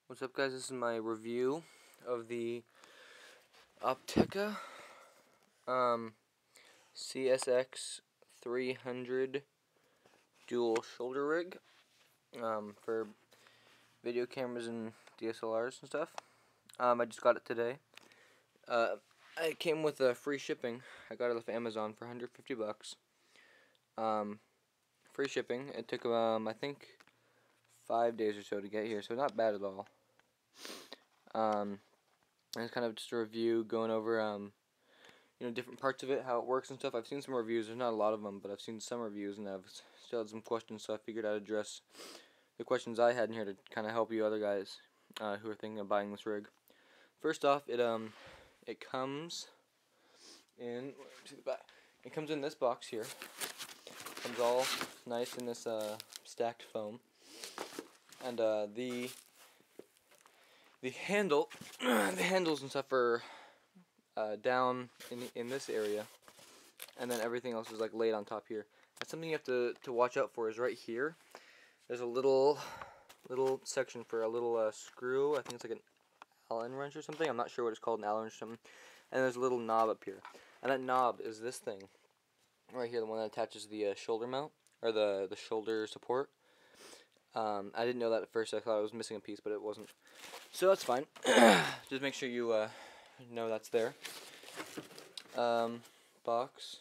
What's up, guys? This is my review of the Opteka CSX-300 dual shoulder rig for video cameras and DSLRs and stuff. I just got it today. It came with free shipping. I got it off Amazon for $150. Free shipping. It took I think 5 days or so to get here, so not bad at all. And it's kind of just a review going over different parts of it, how it works and stuff. I've seen some reviews. There's not a lot of them, but I've seen some reviews, and I've still had some questions, so I figured I'd address the questions I had in here to kind of help you other guys who are thinking of buying this rig. First off, it comes in, to the back. It comes in this box here. It comes all nice in this stacked foam, and the handle, the handles and stuff are down in this area, and then everything else is like laid on top here. That's something you have to watch out for. Is right here. There's a little section for a little screw. I think it's like an Allen wrench or something. I'm not sure what it's called, an Allen wrench or something. And there's a little knob up here, and that knob is this thing right here, the one that attaches the shoulder mount or the shoulder support. I didn't know that at first. I thought I was missing a piece, but it wasn't. So that's fine. Just make sure you know that's there. Box.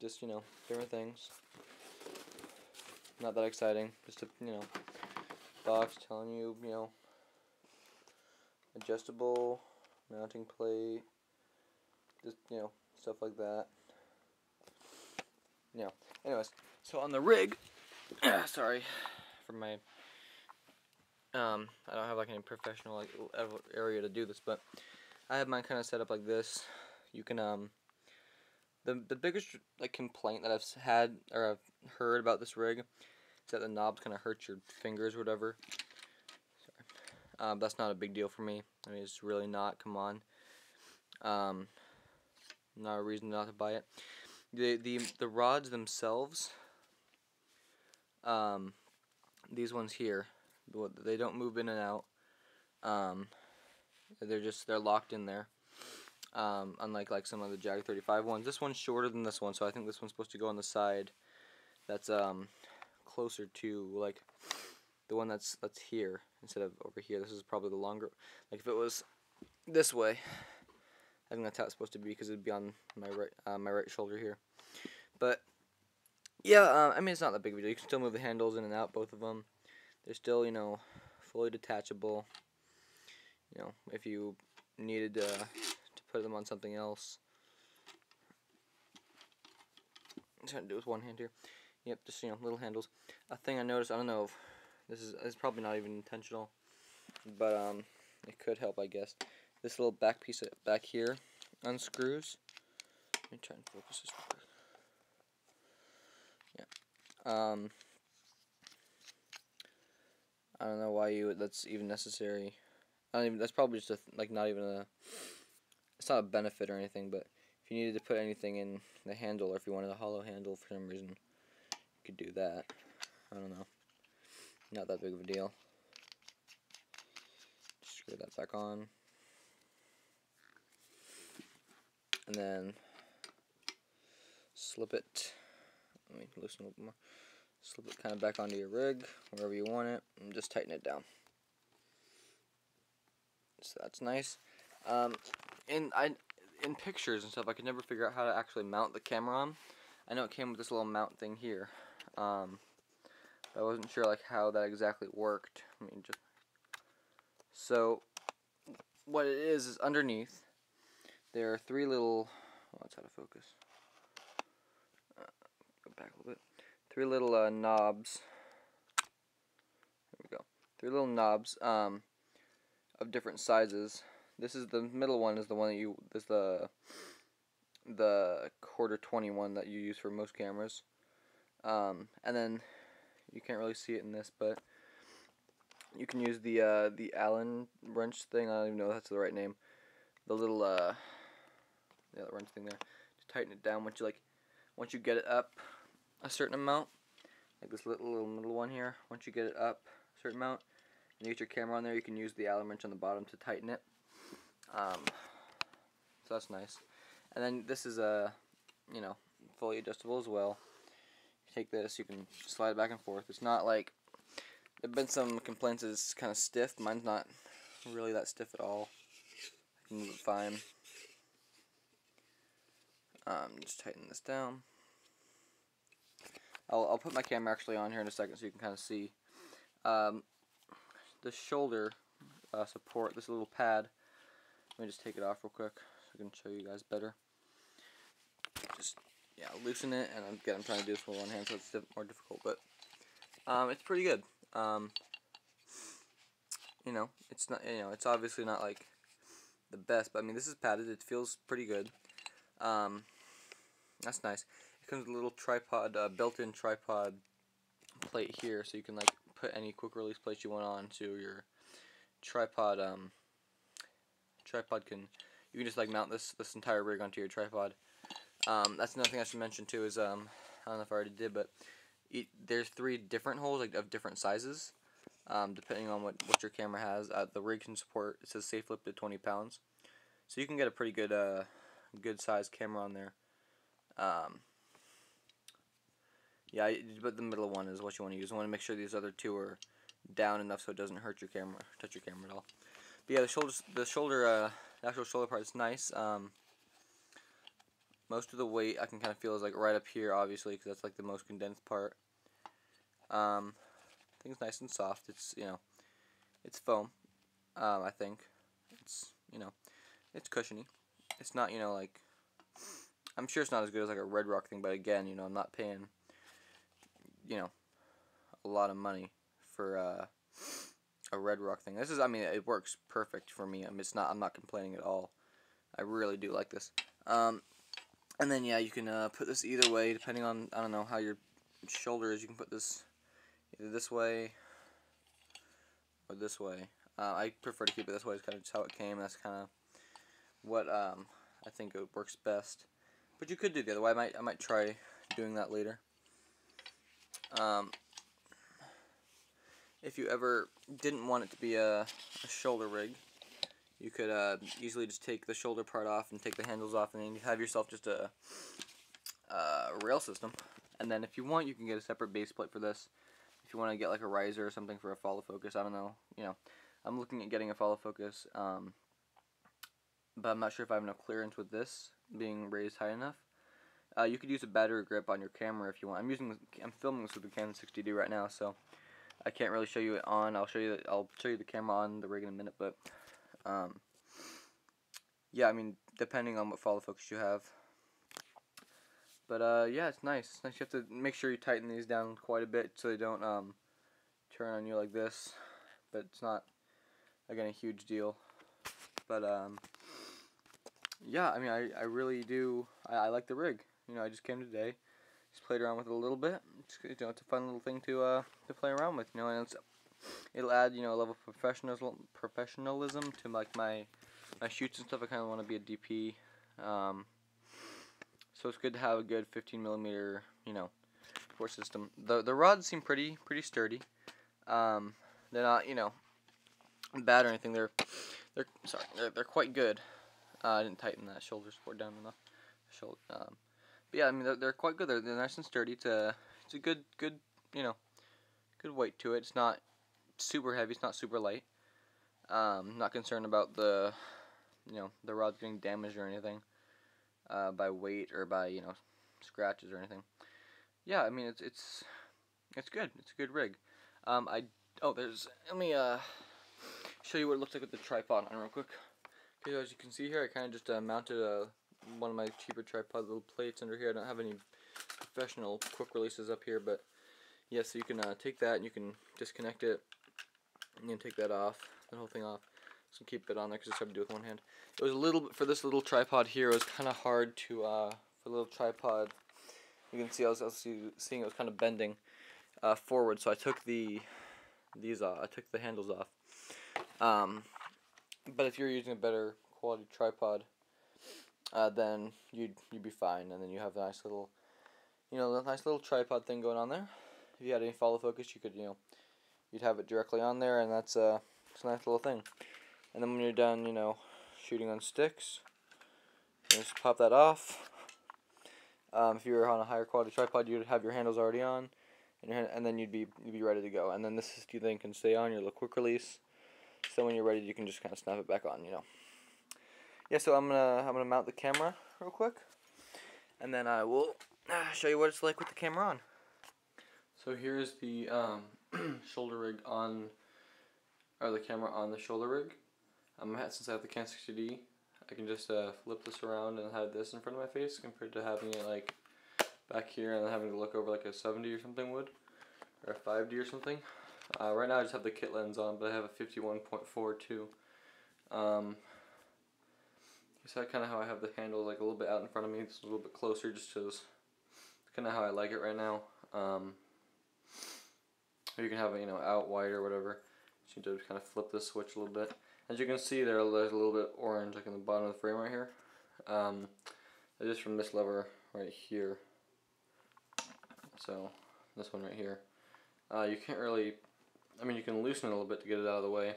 Just, different things. Not that exciting. Just a, box telling you, adjustable mounting plate. Just, stuff like that. Anyways, so on the rig, sorry for my, I don't have like any professional area to do this, but I have mine kind of set up like this. You can, the biggest complaint that I've had or I've heard about this rig is that the knobs kind of hurt your fingers or whatever. Sorry. That's not a big deal for me. I mean, it's really not. Come on. Not a reason not to buy it. The rods themselves, these ones here, they don't move in and out. They're locked in there. Unlike some of the Jag 35 ones. This one's shorter than this one, so I think this one's supposed to go on the side that's closer to like the one that's here instead of over here. This is probably the longer. Like if it was this way, I think that's how it's supposed to be, because it'd be on my right shoulder here. But yeah, I mean, it's not that big of a deal. You can still move the handles in and out, both of them. They're still, fully detachable. If you needed to put them on something else. I'm trying to do it with one hand here. Yep, just little handles. A thing I noticed, I don't know if this is probably not even intentional, but it could help, I guess. This little back piece back here unscrews. Let me try and focus this real quick. Yeah. I don't know why that's even necessary. That's probably just not even a. It's not a benefit or anything, but if you needed to put anything in the handle, or if you wanted a hollow handle for some reason, you could do that. I don't know. Not that big of a deal. Just screw that back on. And then slip it. Let me loosen a little more. Slip it kind of back onto your rig, wherever you want it, and just tighten it down. So that's nice. In pictures and stuff, I could never figure out how to actually mount the camera on. I know it came with this little mount thing here, but I wasn't sure how that exactly worked. So what it is underneath there are three little. Oh, that's out of focus. Go back a little bit. Three little knobs. There we go. Three little knobs of different sizes. This is the middle one. Is the one that this the quarter 21 that you use for most cameras. And then you can't really see it in this, but you can use the Allen wrench thing. I don't even know if that's the right name. The little the wrench thing there. Just tighten it down once you get it up a certain amount, like this little middle one here. Once you get it up a certain amount, you get your camera on there, you can use the Allen wrench on the bottom to tighten it. So that's nice. And then this is fully adjustable as well. You take this, you can slide it back and forth. It's not like, there have been some complaints that it's kind of stiff. Mine's not really that stiff at all. I can move it fine. Just tighten this down. I'll put my camera actually on here in a second so you can kind of see. The shoulder support, this little pad, let me just take it off real quick so I can show you guys better. Just, loosen it, and again, I'm trying to do this with one hand so it's more difficult, but it's pretty good. It's not, it's obviously not like the best, but I mean, this is padded, it feels pretty good. That's nice. It comes with a little tripod, built-in tripod plate here, so you can like put any quick release plates you want on to your tripod. You can just like mount this entire rig onto your tripod. That's another thing I should mention too is I don't know if I already did, but there's 3 different holes, like of different sizes, depending on what your camera has. The rig can support, it says safe lift to 20 pounds, so you can get a pretty good good sized camera on there. But the middle one is what you want to use. You want to make sure these other 2 are down enough so it doesn't hurt your camera, touch your camera at all. But yeah, the actual shoulder part is nice. Most of the weight I can kind of feel is like right up here, obviously, because that's like the most condensed part. I think it's nice and soft. It's it's foam. I think it's it's cushiony. It's not like, I'm sure it's not as good as like a Red Rock thing, but again, I'm not paying a lot of money for a Red Rock thing. This is, I mean, it works perfect for me. I mean, I'm not complaining at all. I really do like this. And then you can put this either way, depending on, I don't know how your shoulder is. You can put this either this way or this way. I prefer to keep it this way. It's kind of just how it came. That's kind of what I think it works best. But you could do the other way. I might try doing that later. If you ever didn't want it to be a shoulder rig, you could easily just take the shoulder part off and take the handles off, and then you have yourself just a rail system. And then if you want, you can get a separate base plate for this. If you want to get like a riser or something for a follow focus, I don't know. I'm looking at getting a follow focus, but I'm not sure if I have enough clearance with this being raised high enough. You could use a battery grip on your camera if you want. I'm filming this with the Canon 60D right now, so I can't really show you it on. I'll show you the camera on the rig in a minute, but yeah, I mean, depending on what follow focus you have. But yeah, it's nice. It's nice. You have to make sure you tighten these down quite a bit so they don't turn on you like this. But it's not, again, a huge deal. But yeah, I mean, I really do. I like the rig. I just came today, just played around with it a little bit. It's a fun little thing to play around with. And it'll add a level of professionalism to like my shoots and stuff. I kind of want to be a DP. So it's good to have a good 15mm, support system. The rods seem pretty sturdy. They're not, bad or anything. They're quite good. I didn't tighten that shoulder support down enough. But yeah, I mean, they're quite good. They're nice and sturdy. It's a good good weight to it. It's not super heavy. It's not super light. Not concerned about the rods getting damaged or anything by weight or by scratches or anything. Yeah, I mean it's good. It's a good rig. Let me show you what it looks like with the tripod on real quick. Okay, as you can see here, I kind of just mounted one of my cheaper tripod little plates under here. I don't have any professional quick releases up here, but yeah, so you can take that and you can disconnect it. You can take that off, the whole thing off. So keep it on there because it's hard to do with one hand. It was a little bit, for this little tripod here, it was kind of hard to, for the little tripod, you can see I was seeing it was kind of bending forward, so I took these off, I took the handles off. But if you're using a better quality tripod, then you'd be fine, and then you have a nice little, tripod thing going on there. If you had any follow focus, you could, you'd have it directly on there, and it's a nice little thing. And then when you're done, you know, shooting on sticks, you just pop that off. If you were on a higher quality tripod, you'd have your handles already on, and then you'd be ready to go. And then this thing can stay on your little quick release, so when you're ready, you can just kind of snap it back on, you know. Yeah, so I'm gonna mount the camera real quick, and then I will show you what it's like with the camera on. So here's the shoulder rig on, or the camera on the shoulder rig. Since I have the Can 60D, I can just flip this around and have this in front of my face compared to having it like back here and then having to look over like a 70 or something would, or a 5D or something. Right now I just have the kit lens on, but I have a 51.42. So that's kind of how I have the handle, like a little bit out in front of me. It's a little bit closer, just because kind of how I like it right now. Or you can have it, you know, out wide or whatever. So you need to kind of flip this switch a little bit. As you can see, there's a little bit orange, like in the bottom of the frame right here. It's just from this lever right here. So this one right here. You can't really, I mean, you can loosen it a little bit to get it out of the way.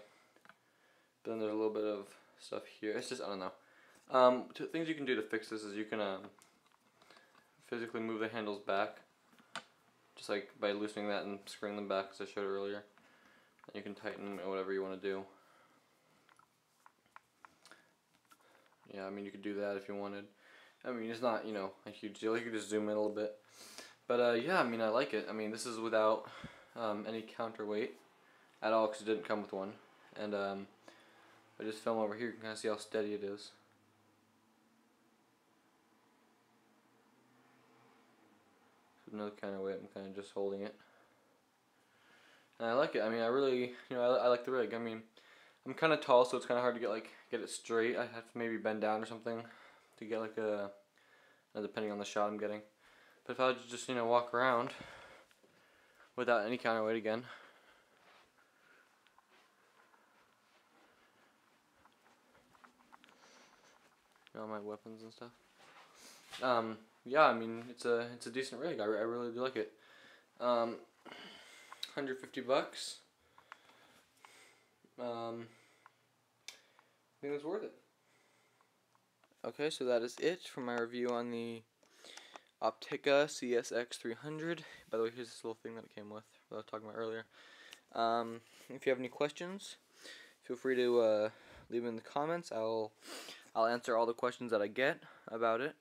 But then there's a little bit of stuff here. It's just, I don't know. Things you can do to fix this is you can physically move the handles back, just like by loosening that and screwing them back, as I showed earlier. And you can tighten whatever you want to do. Yeah, I mean, you could do that if you wanted. I mean, it's not, you know, a huge deal. You could just zoom in a little bit. But yeah, I mean, I like it. I mean, this is without any counterweight at all, because it didn't come with one. And I just film over here, you can kind of see how steady it is. No counterweight, I'm kind of just holding it. And I like it. I mean, I really, you know, I like the rig. I mean, I'm kind of tall, so it's kind of hard to get it straight. I have to maybe bend down or something to get like depending on the shot I'm getting. But if I would just, you know, walk around without any counterweight again. All my weapons and stuff. Yeah, I mean, it's a decent rig. I really do like it. 150 bucks. I think it's worth it. Okay, so that is it for my review on the Opteka CSX-300. By the way, here's this little thing that it came with that I was talking about earlier. If you have any questions, feel free to leave them in the comments. I'll answer all the questions that I get about it.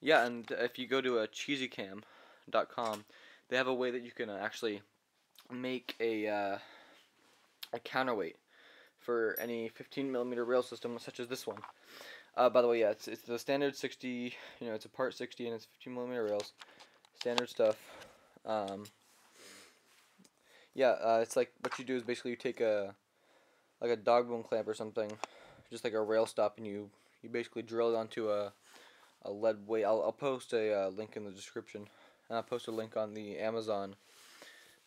Yeah, and if you go to cheezycam.com, they have a way that you can actually make a counterweight for any 15mm rail system, such as this one. By the way, yeah, it's the standard 60. You know, it's a part 60 and it's 15mm rails, standard stuff. Yeah, it's like what you do is basically you take like a dog bone clamp or something, just like a rail stop, and you basically drill it onto a lead weight. I'll post a link in the description, and I'll post a link on the Amazon,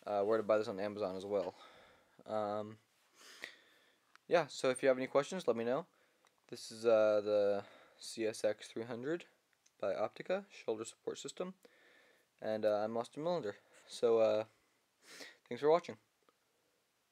where to buy this on Amazon as well. Yeah, so if you have any questions, let me know. This is the CSX-300 by Opteka, shoulder support system, and I'm Millinder. So thanks for watching.